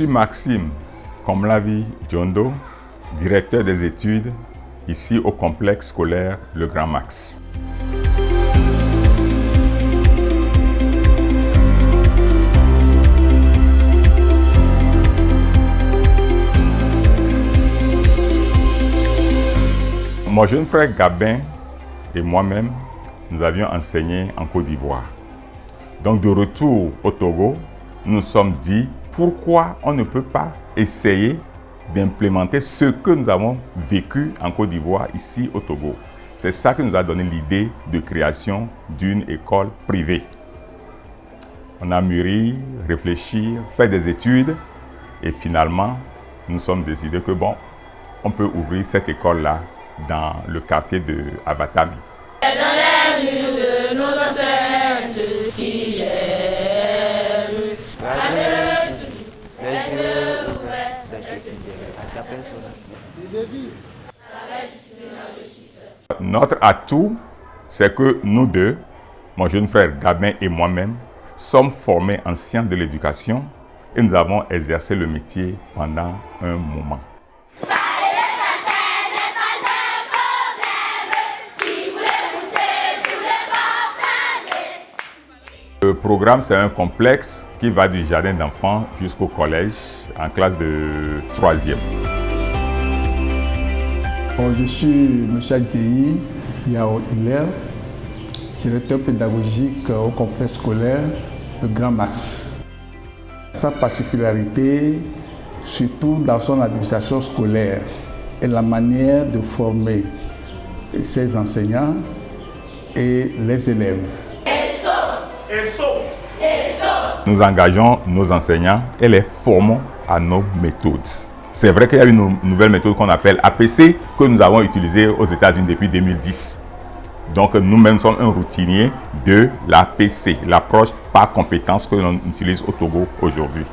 suis Maxime Komlavi Diondo, directeur des études ici au complexe scolaire Le Grand Max. Mon jeune frère Gabin et moi-même, nous avions enseigné en Côte d'Ivoire. Donc de retour au Togo, nous nous sommes dit pourquoi on ne peut pas essayer d'implémenter ce que nous avons vécu en Côte d'Ivoire ici au Togo. C'est ça qui nous a donné l'idée de création d'une école privée. On a mûri, réfléchi, fait des études et finalement, nous sommes décidés que bon, on peut ouvrir cette école-là dans le quartier de Avatami. C'est dans les murs de nos ancêtres qui j'aime. Notre atout, c'est que nous deux, mon jeune frère Gabin et moi-même, sommes formés en sciences de l'éducation et nous avons exercé le métier pendant un moment. Le programme, c'est un complexe qui va du jardin d'enfants jusqu'au collège, en classe de 3e. Je suis M. Adjeyi Yao Hilaire, directeur pédagogique au complexe scolaire Le Grand Max. Sa particularité, surtout dans son administration scolaire, est la manière de former ses enseignants et les élèves. Nous engageons nos enseignants et les formons à nos méthodes. C'est vrai qu'il y a une nouvelle méthode qu'on appelle APC que nous avons utilisée aux États-Unis depuis 2010. Donc nous-mêmes sommes un routinier de l'APC, l'approche par compétence que l'on utilise au Togo aujourd'hui.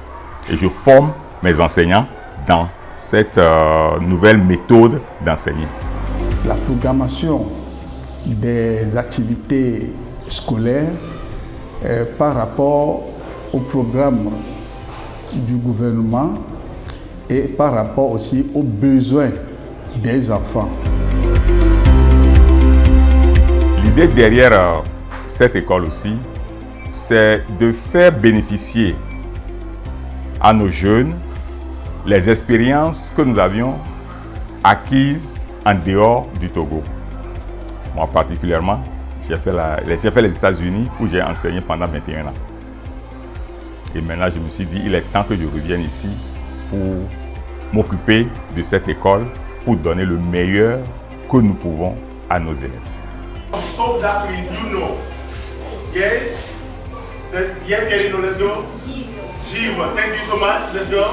Et je forme mes enseignants dans cette nouvelle méthode d'enseigner. La programmation des activités scolaires par rapport au programme du gouvernement et par rapport aussi aux besoins des enfants. L'idée derrière cette école aussi, c'est de faire bénéficier à nos jeunes les expériences que nous avions acquises en dehors du Togo. Moi particulièrement, j'ai fait les États-Unis où j'ai enseigné pendant 21 ans. Et maintenant, je me suis dit, il est temps que je revienne ici pour m'occuper de cette école, pour donner le meilleur que nous pouvons à nos élèves. So that you know. Yes? Pierre, let's go. Givre, thank you so much. Let's go.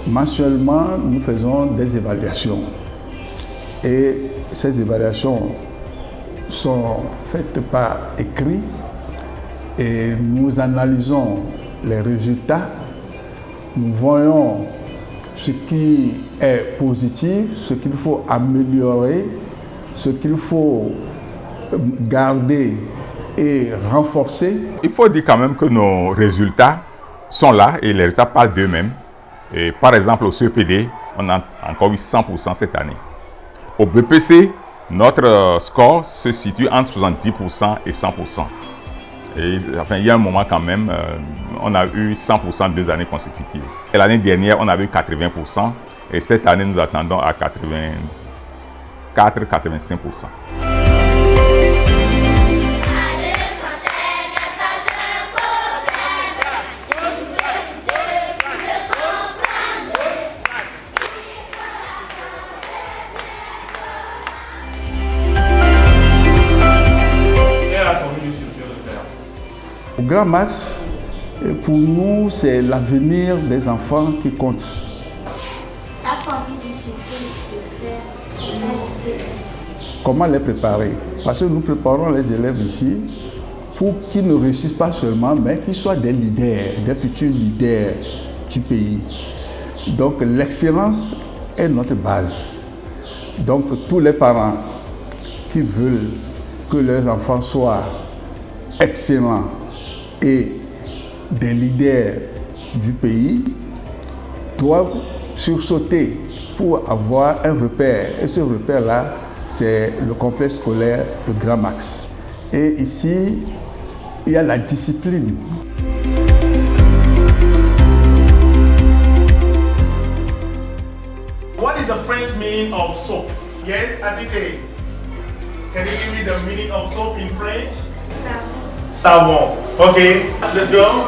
Mensuellement, nous faisons des évaluations. Et ces évaluations sont faites par écrit et nous analysons les résultats. Nous voyons ce qui est positif, ce qu'il faut améliorer, ce qu'il faut garder et renforcer. Il faut dire quand même que nos résultats sont là et les résultats parlent d'eux-mêmes. Et par exemple, au CEPD, on a encore eu 100% cette année. Au BPC, notre score se situe entre 70% et 100%. Et, enfin, il y a un moment quand même, on a eu 100% 2 années consécutives. Et l'année dernière, on avait eu 80%. Et cette année, nous attendons à 84-85%. Au Grand Max, pour nous, c'est l'avenir des enfants qui compte. La famille du suffit de faire l'FPS. Comment les préparer? Parce que nous préparons les élèves ici pour qu'ils ne réussissent pas seulement, mais qu'ils soient des leaders, des futurs leaders du pays. Donc l'excellence est notre base. Donc tous les parents qui veulent que leurs enfants soient excellents et des leaders du pays doivent sursauter pour avoir un repère. Et ce repère-là, c'est le complexe scolaire de Grand Max. Et ici, il y a la discipline. What is the French meaning of soap? Yes, Adite. Can you give me the meaning of soap in French? Savon. Okay, let's go.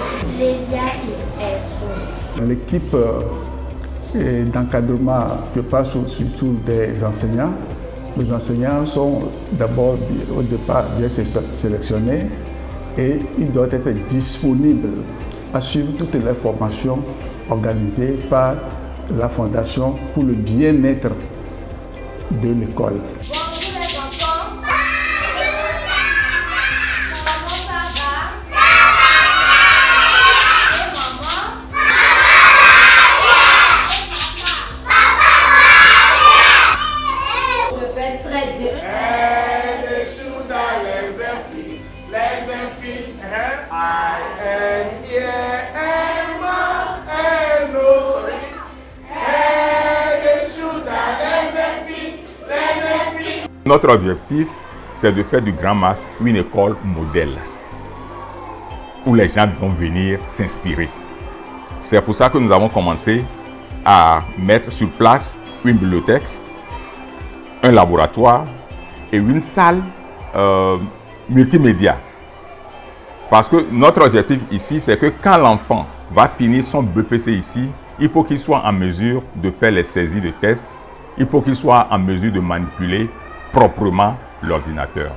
L'équipe d'encadrement, je parle surtout des enseignants. Les enseignants sont d'abord, au départ, bien sélectionnés et ils doivent être disponibles à suivre toutes les formations organisées par la Fondation pour le bien-être de l'école. Notre objectif, c'est de faire du Grand Max une école modèle où les gens vont venir s'inspirer. C'est pour ça que nous avons commencé à mettre sur place une bibliothèque, un laboratoire et une salle multimédia. Parce que notre objectif ici, c'est que quand l'enfant va finir son BPC ici, il faut qu'il soit en mesure de faire les saisies de tests, il faut qu'il soit en mesure de manipuler proprement l'ordinateur.